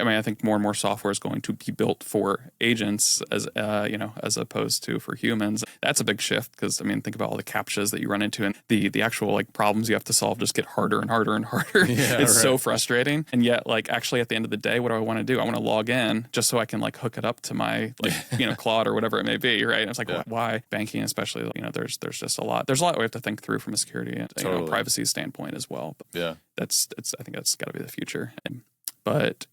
I mean, I think more and more software is going to be built for agents as as opposed to for humans. That's a big shift because I mean, think about all the CAPTCHAs that you run into, and the actual like problems you have to solve just get harder and harder and harder. Yeah, It's so frustrating. And yet, like actually, at the end of the day, what do I want to do? I want to log in just so I can like hook it up to my like Claude or whatever it may be, right? And it's like why banking, especially there's just a lot. There's a lot we have to think through from a security and privacy standpoint as well. But I think that's got to be the future. But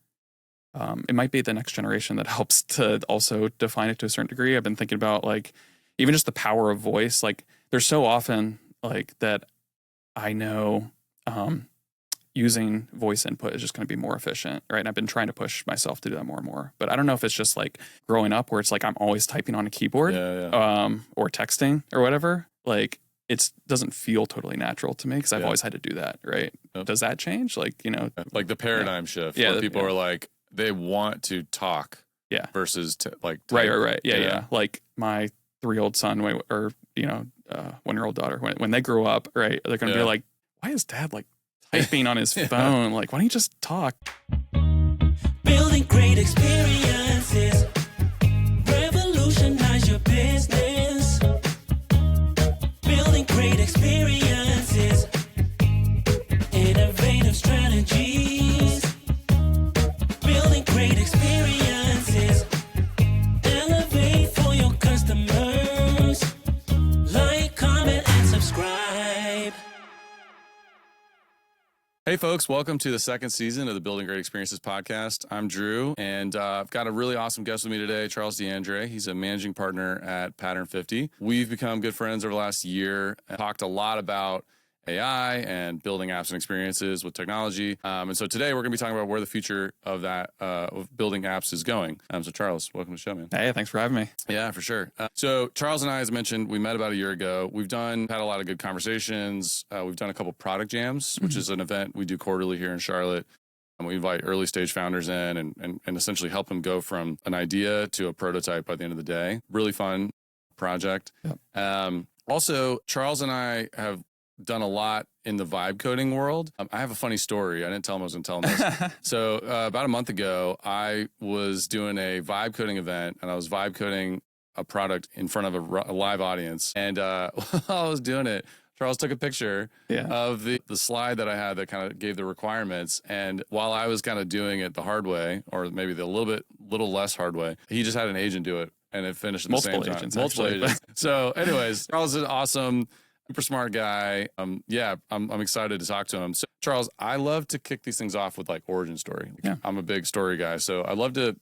it might be the next generation that helps to also define it to a certain degree. I've been thinking about like even just the power of voice. Like there's so often like that I know using voice input is just going to be more efficient, right? And I've been trying to push myself to do that more and more. But I don't know if it's just like growing up where it's like I'm always typing on a keyboard or texting or whatever. Like it doesn't feel totally natural to me because I've always had to do that, right? Yep. Does that change? Like, like the paradigm shift where people are like, they want to talk versus like type. Right. Yeah. Like my 3-year-old son or 1-year-old daughter, when they grow up, right, they're going to be like, why is dad like typing on his phone? Like, why don't you just talk? Building great experiences, revolutionize your business. Building great experiences, innovative strategies. Building great experiences, elevate for your customers. Like, comment, and subscribe. Hey folks, welcome to the second season of the Building Great Experiences podcast. I'm Drew, and I've got a really awesome guest with me today, Charles DeAndre. He's a managing partner at Pattern 50. We've become good friends over the last year and talked a lot about AI and building apps and experiences with technology. And so today we're going to be talking about where the future of that, of building apps is going. So Charles, welcome to the show, man. Hey, thanks for having me. Yeah, for sure. So Charles and I, as mentioned, we met about a year ago. We've had a lot of good conversations. We've done a couple product jams, which is an event we do quarterly here in Charlotte. And we invite early stage founders in and essentially help them go from an idea to a prototype by the end of the day. Really fun project. Yep. Also, Charles and I have done a lot in the vibe coding world. I have a funny story. I didn't tell him I was going to tell him this. So about a month ago, I was doing a vibe coding event and I was vibe coding a product in front of a live audience. And while I was doing it, Charles took a picture of the slide that I had that kind of gave the requirements. And while I was kind of doing it the hard way, or maybe the little less hard way, he just had an agent do it and it finished at the same time. Multiple agents. So anyways, Charles is an awesome, super smart guy. I'm excited to talk to him. So Charles, I love to kick these things off with like origin story. I'm a big story guy. So I'd love to,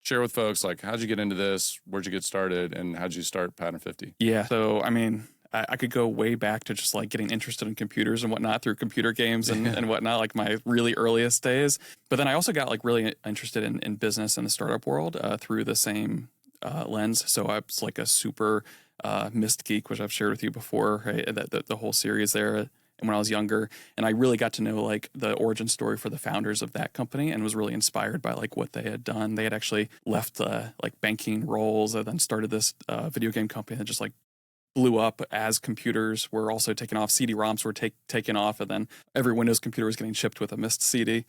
share with folks, like, how'd you get into this? Where'd you get started? And how'd you start Pattern 50? Yeah. So, I mean, I could go way back to just like getting interested in computers and whatnot through computer games and whatnot, like my really earliest days. But then I also got like really interested in business and the startup world through the same lens. So I was like a super Mist geek, which I've shared with you before, right? The whole series there when I was younger. And I really got to know like the origin story for the founders of that company and was really inspired by like what they had done. They had actually left like banking roles and then started this video game company that just like blew up as computers were also taking off. CD-ROMs were taken off, and then every Windows computer was getting shipped with a Mist CD.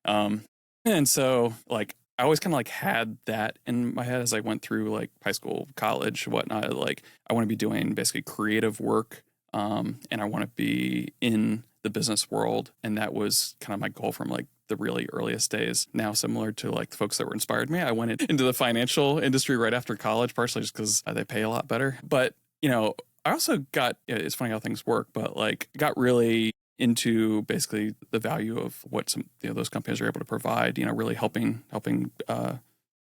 And so like I always kind of like had that in my head as I went through like high school, college, whatnot. Like I want to be doing basically creative work, and I want to be in the business world. And that was kind of my goal from like the really earliest days. Now, similar to like the folks that were inspired me, I went into the financial industry right after college, partially just because they pay a lot better. But I also got, it's funny how things work, but like got really into basically the value of what some those companies are able to provide, really helping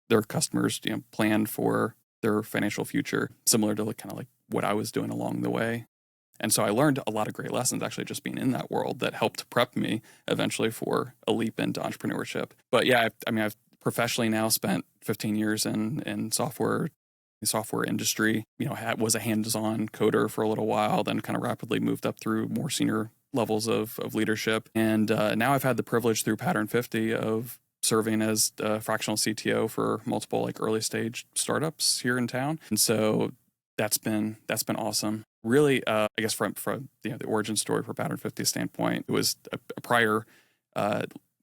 their customers plan for their financial future, similar to kind of like what I was doing along the way. And so I learned a lot of great lessons actually just being in that world that helped prep me eventually for a leap into entrepreneurship. But yeah, I've professionally now spent 15 years in software industry, was a hands-on coder for a little while, then kind of rapidly moved up through more senior levels of leadership. And now I've had the privilege through Pattern 50 of serving as a fractional CTO for multiple like early stage startups here in town. And so that's been awesome. Really, I guess from the origin story for Pattern 50 standpoint, it was a prior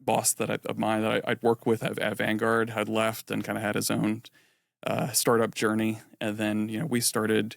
boss of mine that I'd worked with at Vanguard had left and kind of had his own startup journey. And then, we started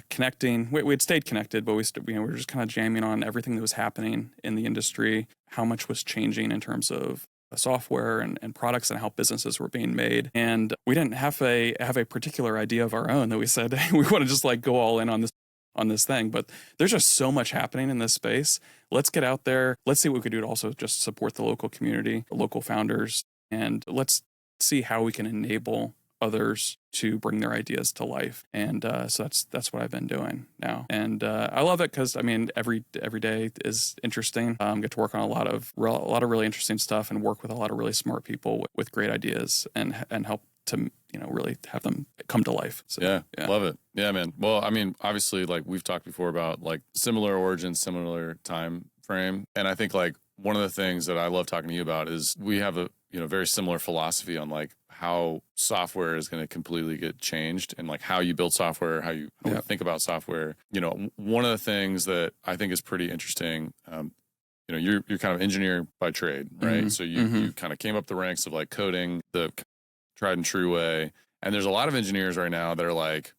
connecting. We had stayed connected, but we were just kind of jamming on everything that was happening in the industry, how much was changing in terms of software and products and how businesses were being made. And we didn't have a particular idea of our own that we said, hey, we want to just like go all in on this thing. But there's just so much happening in this space. Let's get out there. Let's see what we could do to also just support the local community, the local founders, and let's see how we can enable others to bring their ideas to life. And so that's what I've been doing now. And I love it because, I mean, every day is interesting. Get to work on a lot of really interesting stuff and work with a lot of really smart people with great ideas and help to, really have them come to life. So, yeah, love it. Yeah, man. Well, I mean, obviously, like we've talked before about like similar origins, similar time frame. And I think like one of the things that I love talking to you about is we have a, very similar philosophy on like how software is going to completely get changed and like how you build software, how you think about software. One of the things that I think is pretty interesting, you're kind of engineer by trade, right? Mm-hmm. So you kind of came up the ranks of like coding the tried and true way. And there's a lot of engineers right now that are like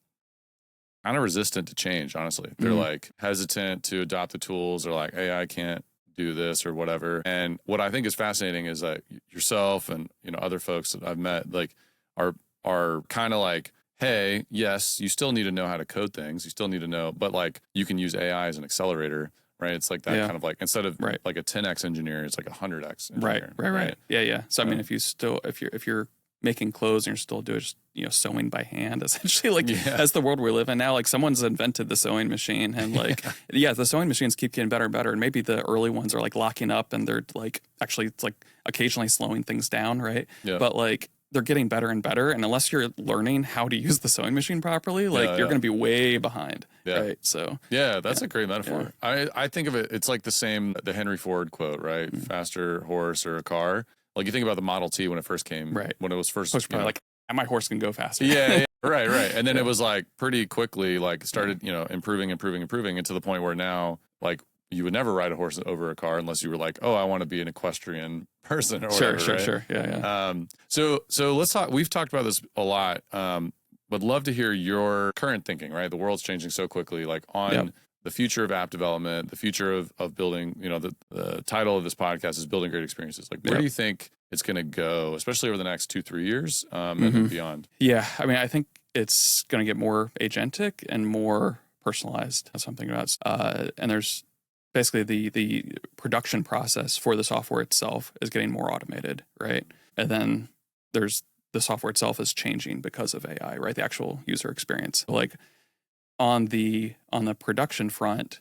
kind of resistant to change, honestly. They're like hesitant to adopt the tools. They're like, hey, I can't do this or whatever. And what I think is fascinating is that yourself and other folks that I've met like are kind of like, hey, yes, you still need to know how to code things. You still need to know, but like you can use AI as an accelerator, right? It's like that kind of like instead of like a 10x engineer, it's like a 100x engineer. Right. Yeah. So I mean, if you're making clothes and you're still doing just sewing by hand, essentially, like that's the world we live in now. Like someone's invented the sewing machine, and like the sewing machines keep getting better and better. And maybe the early ones are like locking up, and they're like actually it's like occasionally slowing things down, right? Yeah. But like they're getting better and better, and unless you're learning how to use the sewing machine properly, like you're going to be way behind, right? So that's a great metaphor. Yeah. I think of it. It's like the Henry Ford quote, right? Mm-hmm. Faster horse or a car. Like you think about the Model T when it first came, when it was first, like my horse can go faster. Yeah, right. And then it was like pretty quickly, like started, improving, and to the point where now, like you would never ride a horse over a car unless you were like, oh, I want to be an equestrian person or whatever. Sure. Yeah. So let's talk. We've talked about this a lot. Would love to hear your current thinking. Right, the world's changing so quickly. Like on the future of app development, the future of building, the title of this podcast is Building Great Experiences. Like, where do you think it's going to go, especially over the next 2-3 years and beyond? Yeah. I mean, I think it's going to get more agentic and more personalized. That's something about. And there's basically the production process for the software itself is getting more automated, right? And then there's the software itself is changing because of AI, right? The actual user experience. Like, on the production front,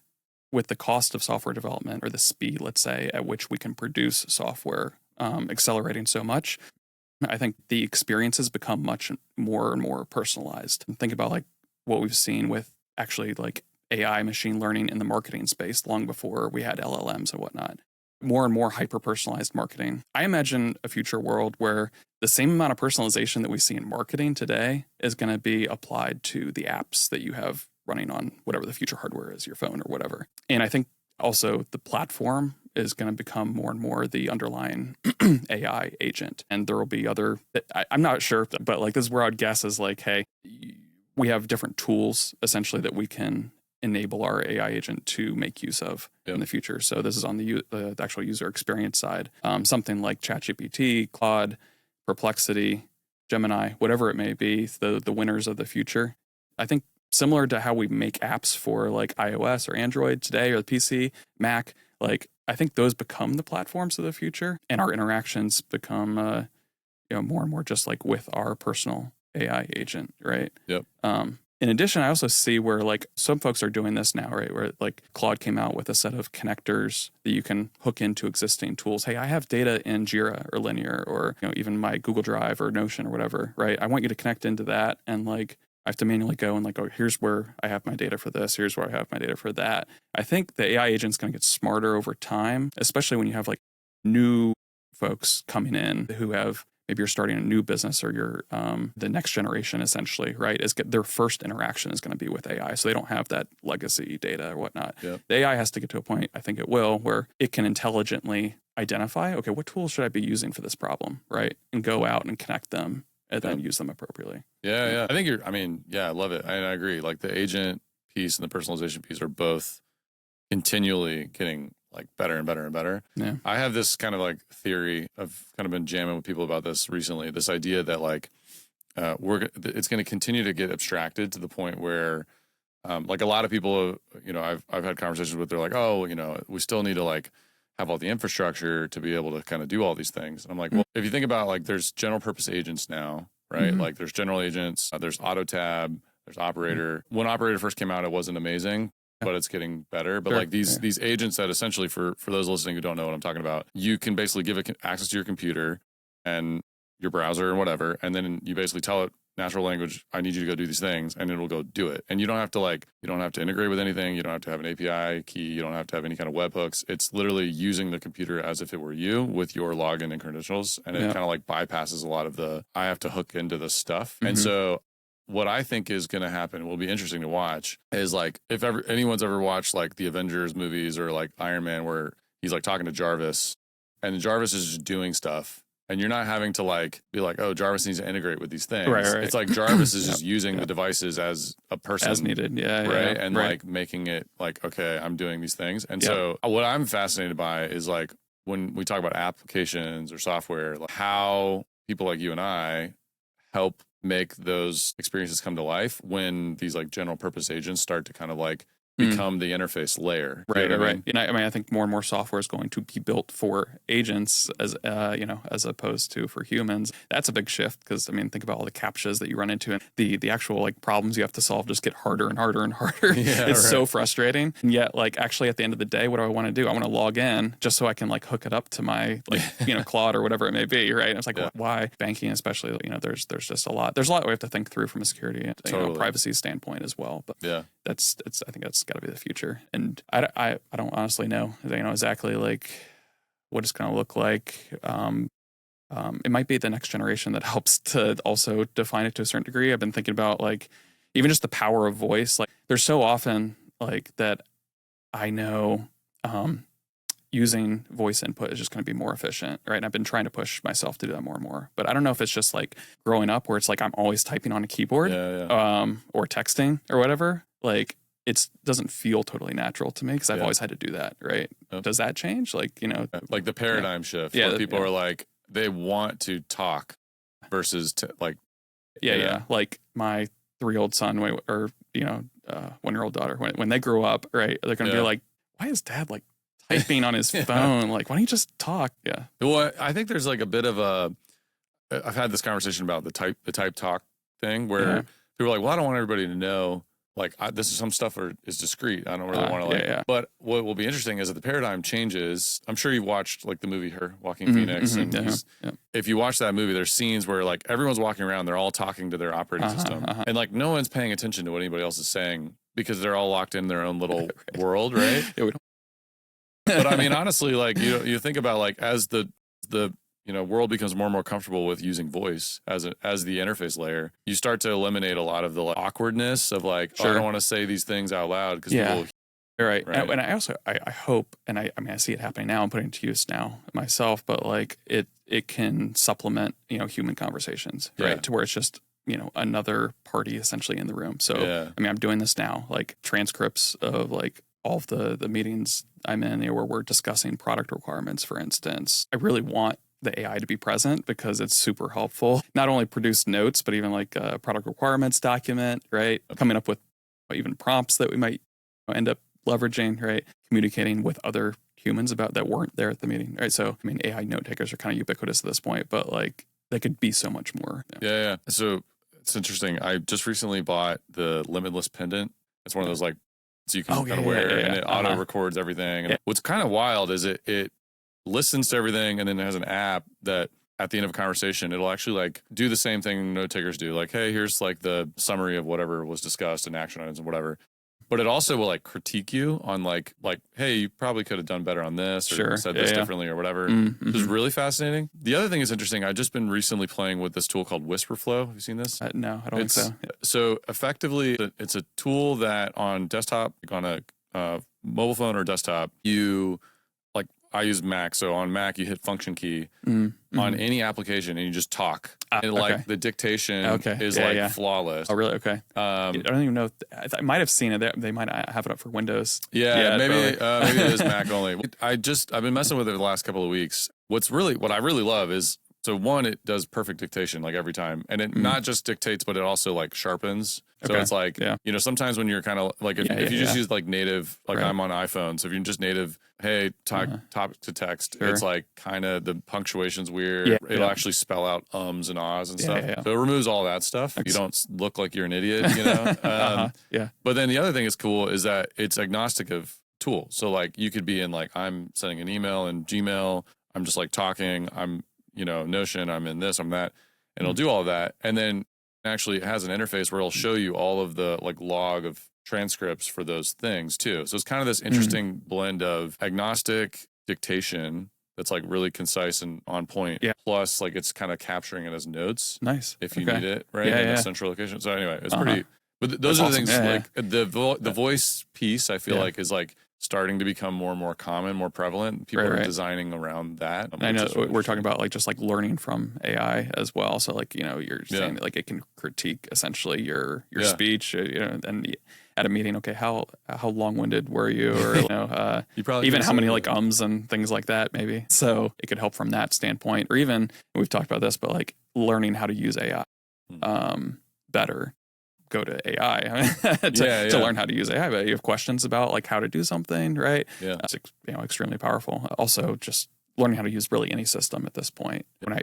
with the cost of software development or the speed, let's say, at which we can produce software accelerating so much, I think the experiences become much more and more personalized. And think about like what we've seen with actually like AI machine learning in the marketing space long before we had LLMs and whatnot. More and more hyper-personalized marketing. I imagine a future world where the same amount of personalization that we see in marketing today is going to be applied to the apps that you have running on whatever the future hardware is, your phone or whatever. And I think also the platform is going to become more and more the underlying AI agent. And there will be other, I'm not sure, but like this is where I'd guess is like, hey, we have different tools essentially that we can enable our AI agent to make use of in the future. So this is on the actual user experience side. Something like ChatGPT, Claude, Perplexity, Gemini, whatever it may be, the winners of the future. I think similar to how we make apps for like iOS or Android today or the PC, Mac, like I think those become the platforms of the future, and our interactions become more and more just like with our personal AI agent, right? Yep. In addition, I also see where like some folks are doing this now, right? Where like Claude came out with a set of connectors that you can hook into existing tools. Hey, I have data in Jira or Linear or even my Google Drive or Notion or whatever, right? I want you to connect into that, and like I have to manually go and like, oh, here's where I have my data for this. Here's where I have my data for that. I think the AI agent's going to get smarter over time, especially when you have like new folks coming in who have. Maybe you're starting a new business or you're the next generation essentially, right? Their first interaction is going to be with AI. So they don't have that legacy data or whatnot. Yep. The AI has to get to a point, I think it will, where it can intelligently identify, okay, what tools should I be using for this problem, right? And go out and connect them and then use them appropriately. Yeah. I think I love it. I agree. Like the agent piece and the personalization piece are both continually getting like better and better and better. Yeah. I have this kind of like theory. I've kind of been jamming with people about this recently. This idea that like it's going to continue to get abstracted to the point where like a lot of people, I've had conversations with, they're like, oh, we still need to like have all the infrastructure to be able to kind of do all these things. And I'm like, well, if you think about like there's general purpose agents now, right? Like there's general agents, there's auto tab, there's operator. When operator first came out, it wasn't amazing, but it's getting better. But like these agents that essentially for those listening who don't know what I'm talking about, you can basically give it access to your computer and your browser and whatever. And then you basically tell it natural language, I need you to go do these things, and it'll go do it. And you don't have to integrate with anything. You don't have to have an API key. You don't have to have any kind of webhooks. It's literally using the computer as if it were you with your login and credentials. And it kind of like bypasses a lot of I have to hook into this stuff. And so what I think is going to happen, will be interesting to watch, is like if anyone's ever watched like the Avengers movies or like Iron Man, where he's like talking to Jarvis and Jarvis is just doing stuff. And you're not having to like be like, oh, Jarvis needs to integrate with these things. Right. It's like Jarvis is just using the devices as a person. As needed, right? And like making it like, okay, I'm doing these things. And so what I'm fascinated by is like when we talk about applications or software, like how people like you and I help make those experiences come to life when these like general purpose agents start to kind of like become the interface layer. Right. And I think more and more software is going to be built for agents as opposed to for humans. That's a big shift because think about all the CAPTCHAs that you run into and the actual like problems you have to solve just get harder and harder and harder. It's so frustrating. And yet like actually at the end of the day, what do I want to do? I want to log in just so I can like hook it up to my like Claude or whatever it may be. Right. And it's like why banking, especially there's just a lot. There's a lot we have to think through from a security and privacy standpoint as well. But I think that's got to be the future. And I don't honestly know exactly like what it's going to look like. It might be the next generation that helps to also define it to a certain degree. I've been thinking about like even just the power of voice. Like there's so often like that I know using voice input is just going to be more efficient, right? And I've been trying to push myself to do that more and more. But I don't know if it's just like growing up where it's like I'm always typing on a keyboard or texting or whatever. Like it doesn't feel totally natural to me because I've always had to do that, right? Does that change? Like, like the paradigm shift where people are like, they want to talk versus like. Like my 3-year-old son or 1-year-old daughter, when they grow up, right, they're going to be like, why is dad like typing on his phone? Like, why don't you just talk? Yeah. Well, I think there's like a bit of I've had this conversation about the type talk thing where people are like, well, I don't want everybody to know. Like this is some stuff is discreet. I don't really want to But what will be interesting is that the paradigm changes. I'm sure you've watched like the movie Her, Walking Phoenix. And if you watch that movie, there's scenes where like everyone's walking around, they're all talking to their operating system. And like no one's paying attention to what anybody else is saying because they're all locked in their own little world, right? But honestly, like you think about like as the world becomes more and more comfortable with using voice as the interface layer, you start to eliminate a lot of the like, awkwardness of like, I don't want to say these things out loud because people. Right. And I also I hope, and I see it happening now. I'm putting it to use now myself, but like it can supplement human conversations, right? To where it's just another party essentially in the room. So I'm doing this now, like transcripts of like all of the meetings I'm in where we're discussing product requirements, for instance. I really want the AI to be present because it's super helpful. Not only produce notes, but even like a product requirements document, right? Coming up with even prompts that we might end up leveraging, right? Communicating with other humans about that weren't there at the meeting, right? So, AI note takers are kind of ubiquitous at this point, but like they could be so much more. Yeah. So it's interesting. I just recently bought the limitless pendant. It's one of those like, so you can kind of wear and it auto records everything. And what's kind of wild is it listens to everything and then it has an app that at the end of a conversation, it'll actually like do the same thing note takers do. Like, hey, here's like the summary of whatever was discussed and action items and whatever. But it also will like critique you on like, hey, you probably could have done better on this or said this differently or whatever. It was really fascinating. The other thing is interesting. I've just been recently playing with this tool called Whisperflow. Have you seen this? No, I don't think so. So effectively, it's a tool that on desktop, like on a mobile phone or desktop, you like I use Mac. So on Mac, you hit function key on any application and you just talk. And like the dictation is flawless. Oh, really? Okay. I don't even know. I might have seen it. They might have it up for Windows. Yeah, maybe it is Mac only. I've been messing with it the last couple of weeks. What I really love is, so one, it does perfect dictation like every time. And it not just dictates, but it also like sharpens. So it's like, sometimes when you're kind of like, if you just use like native, like I'm on iPhone. So if you're just native, hey, top to text, it's like kind of the punctuation's weird. It'll actually spell out ums and ahs and stuff. So it removes all that stuff. You don't look like you're an idiot, you know? But then the other thing is cool is that it's agnostic of tool. So like you could be in like, I'm sending an email in Gmail. I'm just like talking. I'm, Notion, I'm in this, I'm that, and it'll do all that. And then actually it has an interface where it'll show you all of the like log of transcripts for those things too. So it's kind of this interesting blend of agnostic dictation that's like really concise and on point. Plus like it's kind of capturing it as notes. Nice. If you need it, right? In a central location. So anyway, it's pretty, but those are the things like the voice piece I feel like is like starting to become more and more common, more prevalent. People are designing around that. I know we're talking about like just like learning from AI as well. So like, you're saying that like it can critique essentially your speech, and at a meeting, okay, how long-winded were you? Or, you probably even how many like ums and things like that maybe. So it could help from that standpoint, or even we've talked about this, but like learning how to use AI better. Go to AI to learn how to use AI, but you have questions about like how to do something, right? It's extremely powerful. Also, just learning how to use really any system at this point. When I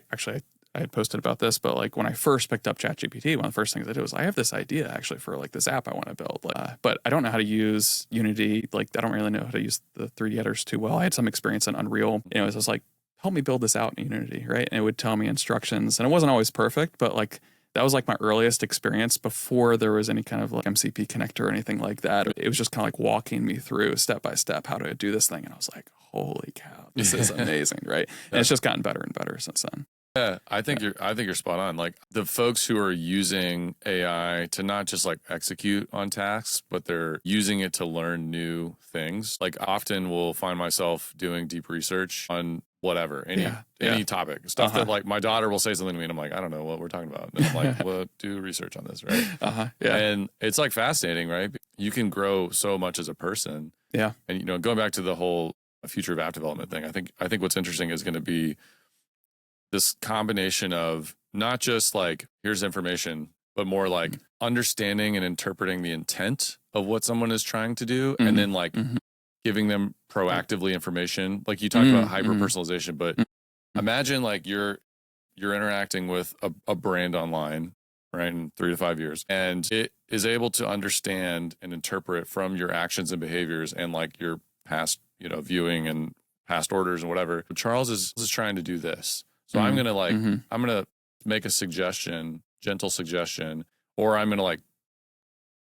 had posted about this, but like when I first picked up ChatGPT, one of the first things I did was I have this idea actually for like this app I want to build, but I don't know how to use Unity. Like I don't really know how to use the 3D editors too well. I had some experience in Unreal. It was like, help me build this out in Unity, right? And it would tell me instructions, and it wasn't always perfect, but like that was like my earliest experience before there was any kind of like MCP connector or anything like that. It was just kind of like walking me through step by step how to do this thing. And I was like, holy cow, this is amazing, right? And it's just gotten better and better since then. Yeah, I think you're spot on. Like the folks who are using AI to not just like execute on tasks, but they're using it to learn new things. Like often will find myself doing deep research on whatever, any topic, stuff that like my daughter will say something to me and I'm like, I don't know what we're talking about. And I'm like, well, do research on this, right? And it's like fascinating, right? You can grow so much as a person. Yeah. And going back to the whole future of app development thing, I think what's interesting is going to be this combination of not just like here's information, but more like understanding and interpreting the intent of what someone is trying to do, and then like giving them proactively information. Like you talked about hyper-personalization, but imagine like you're interacting with a brand online, right, in 3 to 5 years, and it is able to understand and interpret from your actions and behaviors and like your past, viewing and past orders and whatever. Charles is trying to do this. So I'm going to like, I'm going to make a suggestion, gentle suggestion, or I'm going to like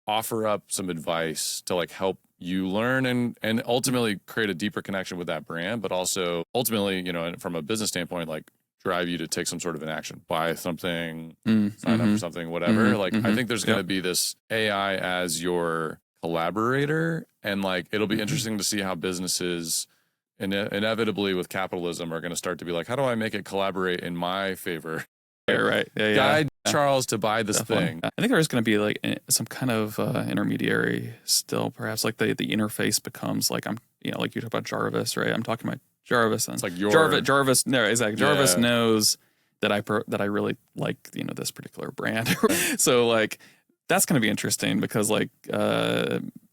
offer up some advice to like help you learn and ultimately create a deeper connection with that brand, but also ultimately, from a business standpoint, like drive you to take some sort of an action, buy something, sign up for something, whatever. I think there's going to be this AI as your collaborator, and like, it'll be interesting to see how businesses inevitably with capitalism are going to start to be like, how do I make it collaborate in my favor? Right. Guide Charles to buy this thing. I think there is going to be like some kind of intermediary still, perhaps like the interface becomes like like you talk about Jarvis, right? I'm talking about Jarvis, and it's like your Jarvis. No, exactly. Jarvis knows that I really like this particular brand. So like that's going to be interesting because like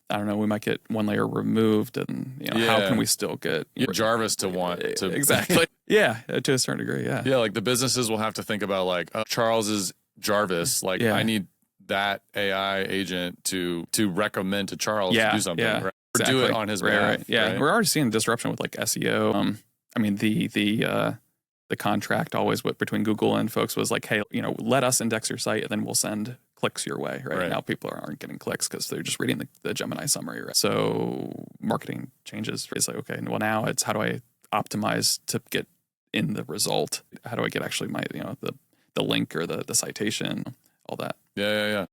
I don't know, we might get one layer removed, and how can we still get Jarvis to want to exactly to a certain degree, like the businesses will have to think about like Charles's Jarvis, like I need that AI agent to recommend to Charles to do something, right? Or do it on his behalf. Right? We're already seeing disruption with like SEO. I mean the contract always between Google and folks was like, hey, let us index your site and then we'll send clicks your way. Right now, people aren't getting clicks because they're just reading the Gemini summary. Right? So marketing changes. It's like, okay, well now it's how do I optimize to get in the result? How do I get actually my the link or the citation, all that? Yeah.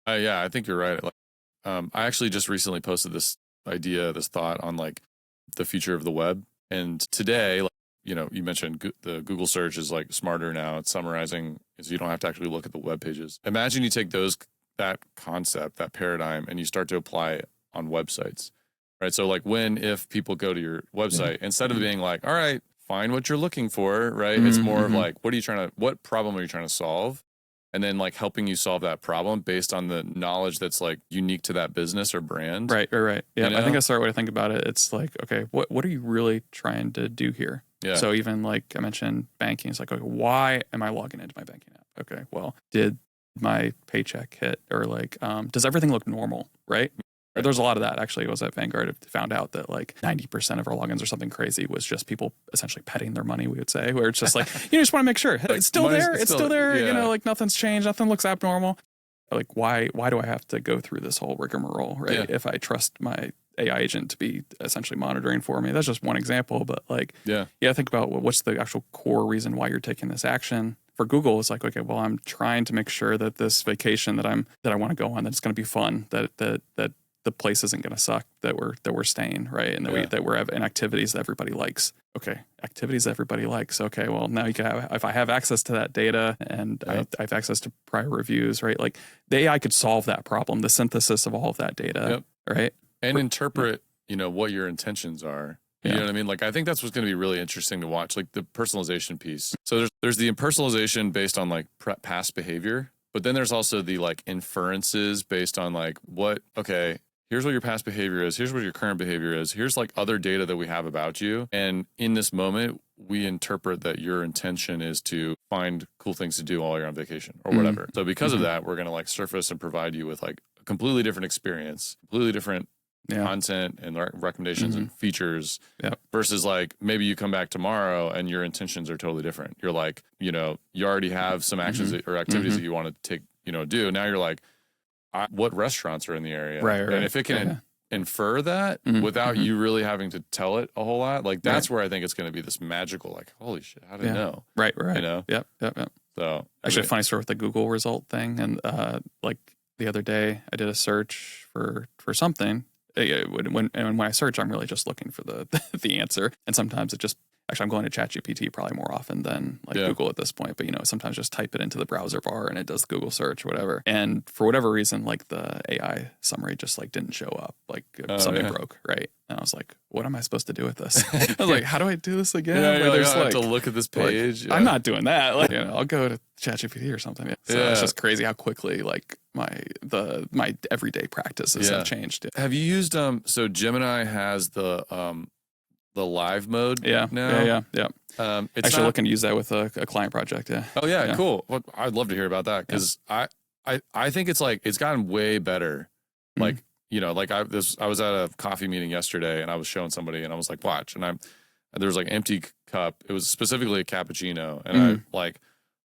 I think you're right. Like, I actually just recently posted this idea, this thought on like the future of the web. And today, like, you know, you mentioned the Google search is like smarter now. It's summarizing, so you don't have to actually look at the web pages. Imagine you take that concept, that paradigm, and you start to apply it on websites, right? So like if people go to your website, instead of being like, all right, find what you're looking for, right? It's more of like, what problem are you trying to solve? And then like helping you solve that problem based on the knowledge that's like unique to that business or brand. Right. Yeah, You know? I think that's the right way to think about it. It's like, okay, what are you really trying to do here? Yeah. So even like I mentioned banking, it's like, okay, why am I logging into my banking app? Okay, well, did my paycheck hit, or like, does everything look normal, right? There's a lot of that. Actually, I was at Vanguard, found out that like 90% of our logins or something crazy was just people essentially petting their money, we would say, where it's just like, you just want to make sure it's still there. It's still there. Yeah. You know, like nothing's changed. Nothing looks abnormal. Like, why do I have to go through this whole rigmarole, right? Yeah. If I trust my AI agent to be essentially monitoring for me. That's just one example. But like, think about what's the actual core reason why you're taking this action. For Google, it's like, okay, well, I'm trying to make sure that this vacation that I want to go on, that it's going to be fun, that the place isn't going to suck, that we're staying, right? And that we're in activities that everybody likes. Okay, activities that everybody likes. Okay, well, now you can have, if I have access to that data and I have access to prior reviews, right? Like the AI could solve that problem, the synthesis of all of that data, right? And interpret, you know, what your intentions are. You know what I mean? Like, I think that's what's going to be really interesting to watch, like the personalization piece. So there's the impersonalization based on like past behavior, but then there's also the like inferences based on like here's what your past behavior is. Here's what your current behavior is. Here's like other data that we have about you. And in this moment, we interpret that your intention is to find cool things to do while you're on vacation or whatever. So because of that, we're going to like surface and provide you with like a completely different experience, completely different content and recommendations and features versus like maybe you come back tomorrow and your intentions are totally different. You're like, you know, you already have some actions or activities that you want to take, you know, do. Now you're like, what restaurants are in the area? Right. And if it can infer that without you really having to tell it a whole lot, like that's where I think it's going to be this magical, like, holy shit, how did it know? Right. You know? Yep. So actually, a funny story with the Google result thing. And like the other day, I did a search for something. When I search, I'm really just looking for the answer. And sometimes I'm going to ChatGPT probably more often than like Google at this point. But, you know, sometimes just type it into the browser bar and it does Google search or whatever. And for whatever reason, like the AI summary just like didn't show up. Like something broke, right? And I was like, what am I supposed to do with this? I was like, how do I do this again? I have to look at this page. I'm not doing that. Like, you know, I'll go to ChatGPT or something. So it's just crazy how quickly like my everyday practices have changed. Have you used so Gemini has the live mode now? Yeah. It's actually looking to use that with a client project. Oh yeah, cool. Well, I'd love to hear about that because I think it's like it's gotten way better. Like you know, like I was at a coffee meeting yesterday and I was showing somebody and I was like, watch, and there was like empty cup. It was specifically a cappuccino, and I like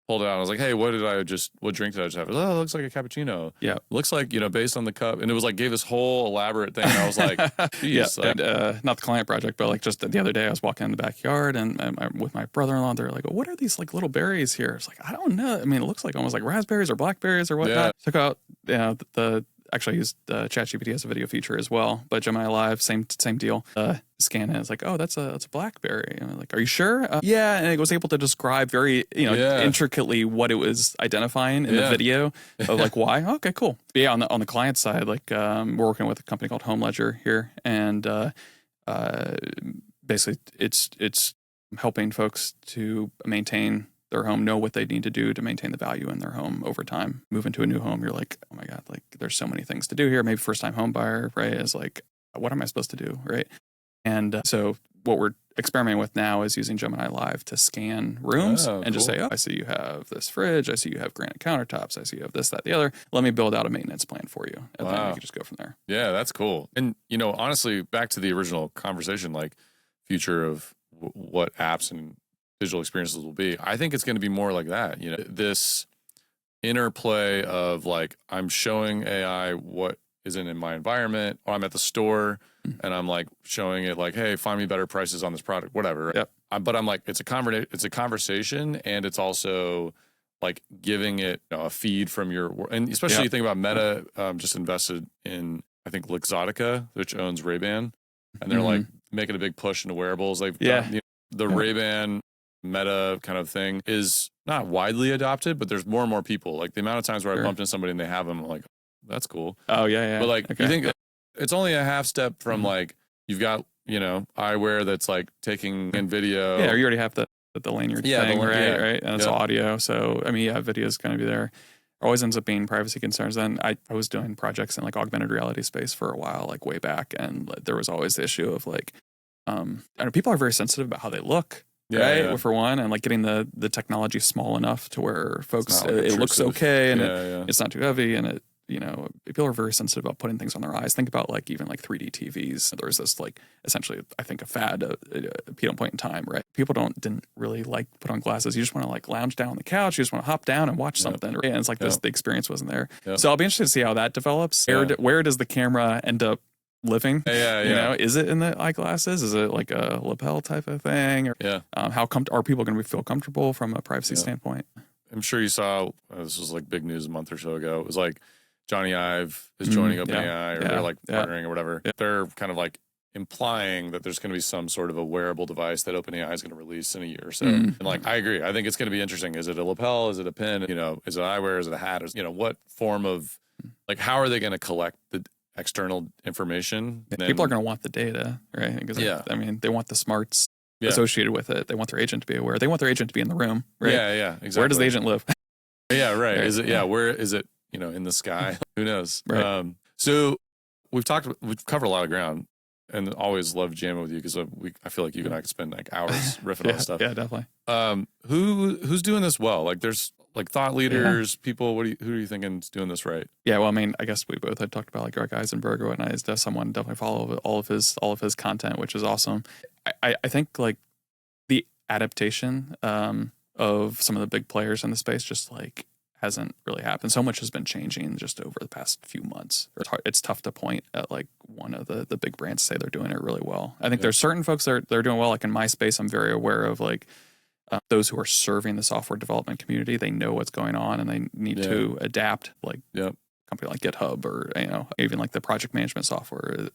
pulled it out. I was like, hey, what drink did I just have? Oh, it looks like a cappuccino. Yeah. Looks like, you know, based on the cup. And it was like, gave this whole elaborate thing. And I was like, geez. And, not the client project, but like just the other day I was walking in the backyard and with my brother-in-law, they're like, what are these like little berries here? It's like, I don't know. I mean, it looks like almost like raspberries or blackberries or whatnot. Took out, you know, actually I used ChatGPT as a video feature as well, but Gemini Live, same deal. Scan it. It's like, oh, that's a blackberry. And I'm like, are you sure? Yeah. And it was able to describe very, you know, intricately what it was identifying in the video of like why. Okay, cool. But yeah, on the client side, like we're working with a company called Home Ledger here, and basically it's helping folks to maintain their home, know what they need to do to maintain the value in their home over time. Move into a new home, you're like, oh my God, like there's so many things to do here. Maybe first time home buyer, right? Is like, what am I supposed to do, right? And so what we're experimenting with now is using Gemini Live to scan rooms and just say, oh, I see you have this fridge. I see you have granite countertops. I see you have this, that, the other. Let me build out a maintenance plan for you. And then we can just go from there. Yeah, that's cool. And, you know, honestly, back to the original conversation, like future of what apps and digital experiences will be. I think it's going to be more like that. You know, this interplay of like, I'm showing AI what isn't in my environment, or I'm at the store and I'm like showing it like, hey, find me better prices on this product, whatever. Yep. But I'm like, it's a conversation, and it's also like giving it, you know, a feed from your, and especially you think about Meta just invested in, I think, Luxottica, which owns Ray-Ban. And they're like making a big push into wearables. They've Yeah. got, the Ray-Ban Meta kind of thing is not widely adopted, but there's more and more people. Like the amount of times where I bumped into somebody and they have them, I'm like, that's cool. Oh yeah. But like, Okay. you think it's only a half step from like, you've got, eyewear that's like taking in video. Yeah, or you already have the lanyard thing, right? And it's audio. So, I mean, video is going to be there. Always ends up being privacy concerns. And I was doing projects in like augmented reality space for a while, like way back. And there was always the issue of like, I know people are very sensitive about how they look. Right. Yeah. For one, and like getting the technology small enough to where folks, it looks okay and it's not too heavy. And people are very sensitive about putting things on their eyes. Think about like even like 3D TVs. There was this like essentially, I think, a fad at a point in time, right? People didn't really like put on glasses. You just want to like lounge down on the couch. You just want to hop down and watch something. Right? And it's like the experience wasn't there. So I'll be interested to see how that develops. Where does the camera end up living? Is it in the eyeglasses? Is it like a lapel type of thing? Or, how are people going to feel comfortable from a privacy standpoint? I'm sure you saw, this was like big news a month or so ago. It was like Johnny Ive is joining OpenAI, or they're like partnering or whatever. They're kind of like implying that there's going to be some sort of a wearable device that OpenAI is going to release in a year or so. And like, I agree. I think it's going to be interesting. Is it a lapel? Is it a pin? Is it eyewear? Is it a hat? What form of, like, how are they going to collect the external information? People are going to want the data, right? Because I mean, they want the smarts associated with it. They want their agent to be aware. They want their agent to be in the room, right? Yeah, exactly. Where does the agent live? Right. Is it? Where is it? In the sky. Who knows? Right. So we've covered a lot of ground, and always love jamming with you because I feel like you and I could spend like hours riffing on stuff. Yeah, definitely. Who's doing this well? Like, there's like thought leaders, people. Who are you thinking is doing this right? Yeah, well, I mean, I guess we both had talked about like Greg Eisenberg or whatnot. Is someone definitely follow all of his content, which is awesome. I think like the adaptation of some of the big players in the space just like hasn't really happened. So much has been changing just over the past few months. It's tough to point at like one of the big brands to say they're doing it really well. I think there's certain folks that are doing well. Like in my space, I'm very aware of like those who are serving the software development community. They know what's going on and they need to adapt. Like company like GitHub or even like the project management software,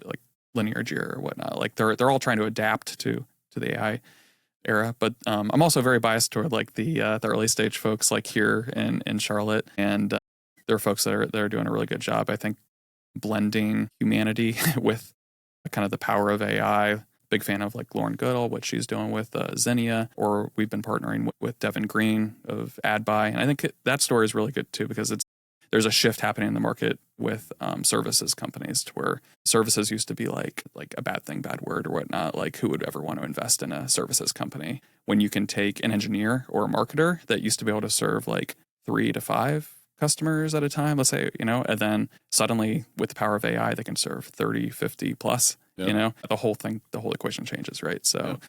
like Linear Jira or whatnot. Like they're all trying to adapt to the AI era, but I'm also very biased toward like the early stage folks like here in Charlotte, and there are folks that are doing a really good job. I think blending humanity with kind of the power of AI. Big fan of like Lauren Goodall, what she's doing with Zinnia, or we've been partnering with Devin Green of AdBuy, and I think that story is really good too because there's a shift happening in the market with services companies to where services used to be like a bad thing, bad word or whatnot. Like who would ever want to invest in a services company when you can take an engineer or a marketer that used to be able to serve like 3 to 5 customers at a time, let's say, and then suddenly with the power of AI, they can serve 30, 50 plus, the whole equation changes, right? So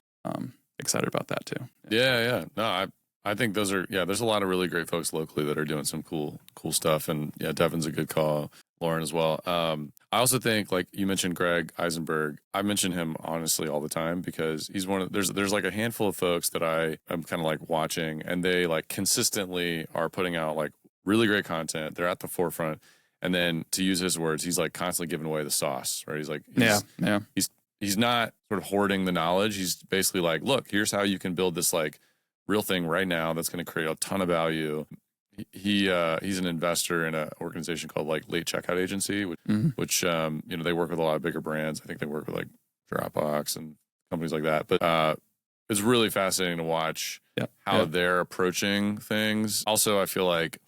excited about that too. Yeah. No, I think those are, there's a lot of really great folks locally that are doing some cool stuff. And Devin's a good call. Lauren as well. I also think, like you mentioned Greg Eisenberg, I mention him honestly all the time because he's one of, there's like a handful of folks that I'm kind of like watching, and they like consistently are putting out like really great content. They're at the forefront. And then to use his words, he's like constantly giving away the sauce, right? He's like, he's not sort of hoarding the knowledge. He's basically like, look, here's how you can build this like real thing right now that's going to create a ton of value. He's an investor in an organization called like Late Checkout Agency, which they work with a lot of bigger brands. I think they work with like Dropbox and companies like that. But it's really fascinating to watch how they're approaching things. Also, I feel like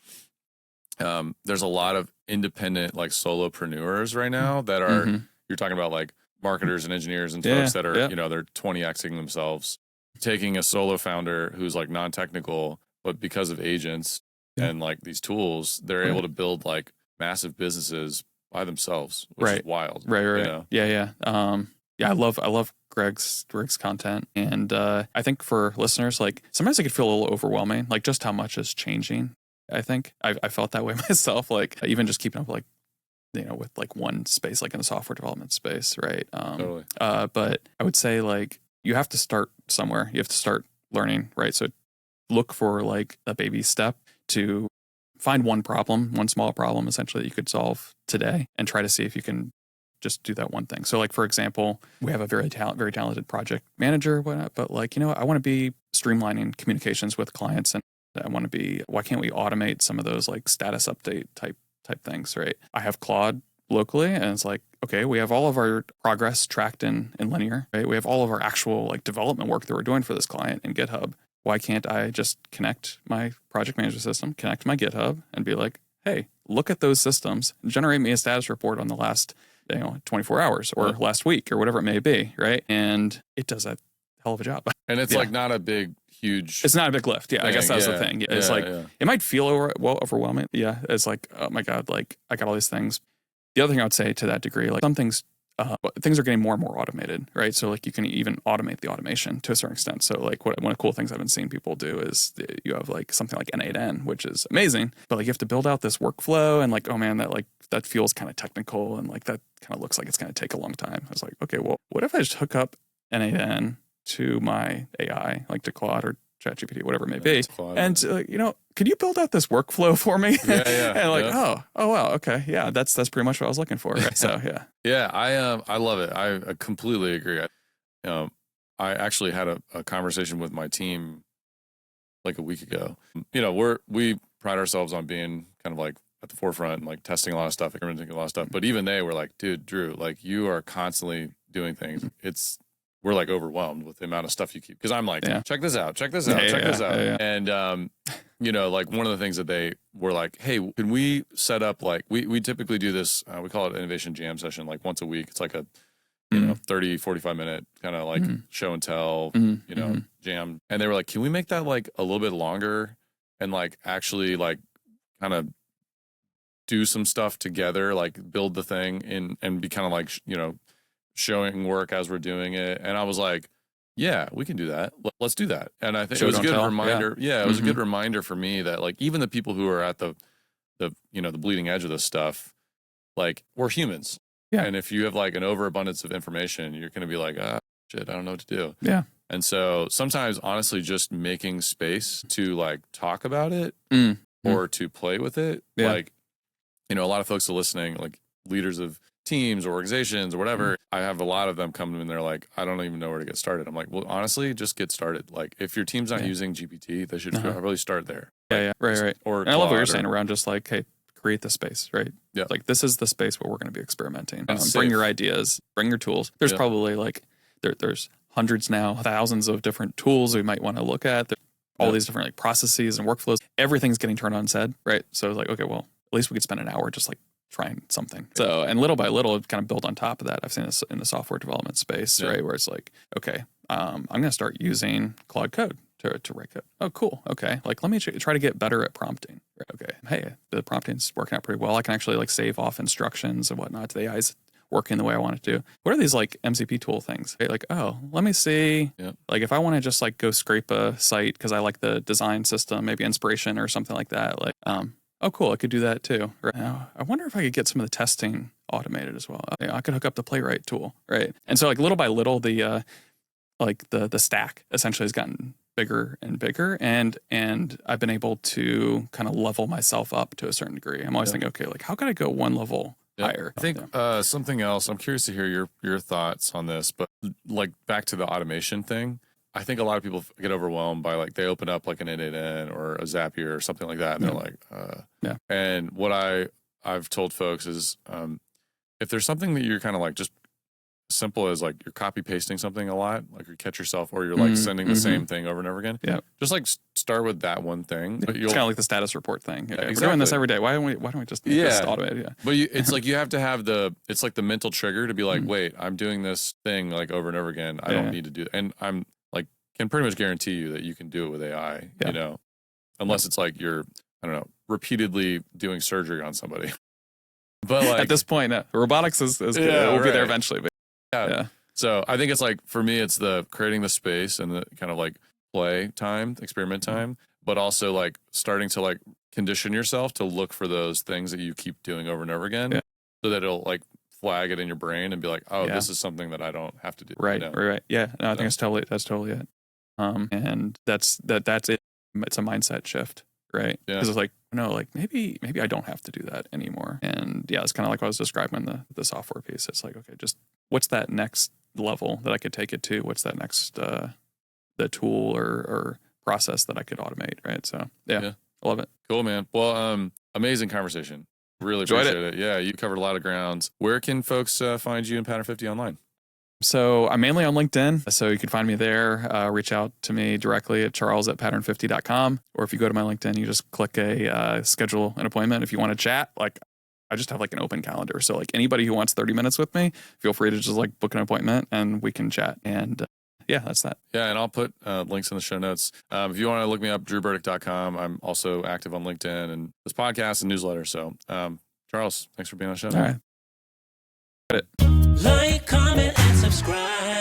there's a lot of independent like solopreneurs right now that are you're talking about like marketers and engineers and folks that are they're 20xing themselves, taking a solo founder who's like non-technical, but because of agents and like these tools, they're able to build like massive businesses by themselves, which is wild. Right. Yeah. I love Greg's content. And I think for listeners, like sometimes it could feel a little overwhelming, like just how much is changing. I think I felt that way myself, like even just keeping up like, with like one space, like in the software development space. Right. Totally. But I would say like, you have to start somewhere. You have to start learning, right? So look for like a baby step to find one small problem essentially that you could solve today and try to see if you can just do that one thing. So like, for example, we have a very talented project manager, whatnot, but like, I want to be streamlining communications with clients, and I want to be, why can't we automate some of those like status update type things, right? I have Claude locally, and it's like, okay, we have all of our progress tracked in linear, right? We have all of our actual like development work that we're doing for this client in GitHub. Why can't I just connect my project management system, connect my GitHub, and be like, hey, look at those systems, generate me a status report on the last 24 hours or last week or whatever it may be, right? And it does a hell of a job. And it's like not a big, huge. It's not a big lift. Yeah, I guess that's the thing. It's it might feel overwhelming. Yeah, it's like, oh my God, like I got all these things. The other thing I would say to that degree, like some things are getting more and more automated, right? So like you can even automate the automation to a certain extent. So like one of the cool things I've been seeing people do is you have like something like N8N, which is amazing, but like you have to build out this workflow, and like, oh man, that feels kind of technical, and like that kind of looks like it's going to take a long time. I was like, okay, well, what if I just hook up N8N to my AI, like to Claude or ChatGPT, whatever it may be, and could you build out this workflow for me? And like, oh wow, okay, yeah, that's pretty much what I was looking for. Right? So I love it. I completely agree. I actually had a conversation with my team like a week ago. We pride ourselves on being kind of like at the forefront and like testing a lot of stuff, experimenting a lot of stuff. But even they were like, dude, Drew, like you are constantly doing things. We're like overwhelmed with the amount of stuff you keep. Because I'm like, check this out. And, like one of the things that they were like, hey, can we set up like, we typically do this, we call it innovation jam session, like once a week. It's like a, 30, 45 minute kind of like show and tell, jam. And they were like, can we make that like a little bit longer and like actually like kind of do some stuff together, like build the thing and be kind of like, showing work as we're doing it. And I was like, yeah, we can do that. Let's do that. And I think it was a good reminder. Yeah, it was a good reminder for me that like even the people who are at the bleeding edge of this stuff, like we're humans. Yeah. And if you have like an overabundance of information, you're going to be like, shit, I don't know what to do. Yeah. And so sometimes honestly, just making space to like talk about it or to play with it. Yeah. Like, a lot of folks are listening, like leaders of teams or organizations or whatever. I have a lot of them come to me and they're like, I don't even know where to get started. I'm like, well, honestly, just get started. Like if your team's not using GPT, they should probably start there. Like, right. Or I love what you're saying around just like, hey, create the space, right? Yeah. Like this is the space where we're going to be experimenting. Bring your ideas, bring your tools. There's probably like, there's hundreds now, thousands of different tools we might want to look at. All these different like processes and workflows. Everything's getting turned on its head, right? So it's like, okay, well, at least we could spend an hour just like trying something. So, and little by little, kind of build on top of that. I've seen this in the software development space, right? Where it's like, okay, I'm going to start using Claude Code to write code. Oh, cool. Okay. Like, let me try to get better at prompting. Okay. Hey, the prompting's working out pretty well. I can actually like save off instructions and whatnot. The AI's working the way I want it to. What are these like MCP tool things? Right? Like, oh, let me see. Yep. Like if I want to just like go scrape a site because I like the design system, maybe inspiration or something like that. Like, oh, cool. I could do that too. Right now, I wonder if I could get some of the testing automated as well. I could hook up the Playwright tool, right? And so, like little by little, the stack essentially has gotten bigger and bigger, and I've been able to kind of level myself up to a certain degree. I'm always thinking, okay, like how can I go one level higher? I think something else. I'm curious to hear your thoughts on this, but like back to the automation thing. I think a lot of people get overwhelmed by like they open up like an N8N or a Zapier or something like that, and they're like, And what I've told folks is, if there's something that you're kind of like just simple as like you're copy pasting something a lot, like you catch yourself, or you're like sending the same thing over and over again. Yeah, just like start with that one thing. But it's kind of like the status report thing. Yeah, exactly. We're doing this every day. Why don't we just automate it? Yeah, but it's like you have to have it's like the mental trigger to be like, wait, I'm doing this thing like over and over again. I don't need to do that, and I'm can pretty much guarantee you that you can do it with AI, unless it's like you're, I don't know, repeatedly doing surgery on somebody. But like, at this point, robotics is good. It will be there eventually. But So I think it's like, for me, it's the creating the space and the kind of like play time, experiment time, but also like starting to like condition yourself to look for those things that you keep doing over and over again, so that it'll like flag it in your brain and be like, oh, this is something that I don't have to do. Right. Yeah. No, I think that's totally it. And that's it. It's a mindset shift, right? Because it's like, no, like maybe I don't have to do that anymore. And yeah, it's kind of like what I was describing the software piece. It's like, okay, just what's that next level that I could take it to? What's that next the tool or process that I could automate, right? So yeah. I love it. Cool, man. Well, amazing conversation. Really Enjoyed appreciate it. Yeah, you covered a lot of grounds. Where can folks find you in Pattern 50 online? So I'm mainly on LinkedIn. So you can find me there. Reach out to me directly at charles@pattern50.com. Or if you go to my LinkedIn, you just click a schedule an appointment. If you want to chat, like I just have like an open calendar. So like anybody who wants 30 minutes with me, feel free to just like book an appointment and we can chat. And yeah, that's that. Yeah, and I'll put links in the show notes. If you want to look me up, drewburdick.com. I'm also active on LinkedIn and this podcast and newsletter. So Charles, thanks for being on the show. All right. Like, comment, and subscribe.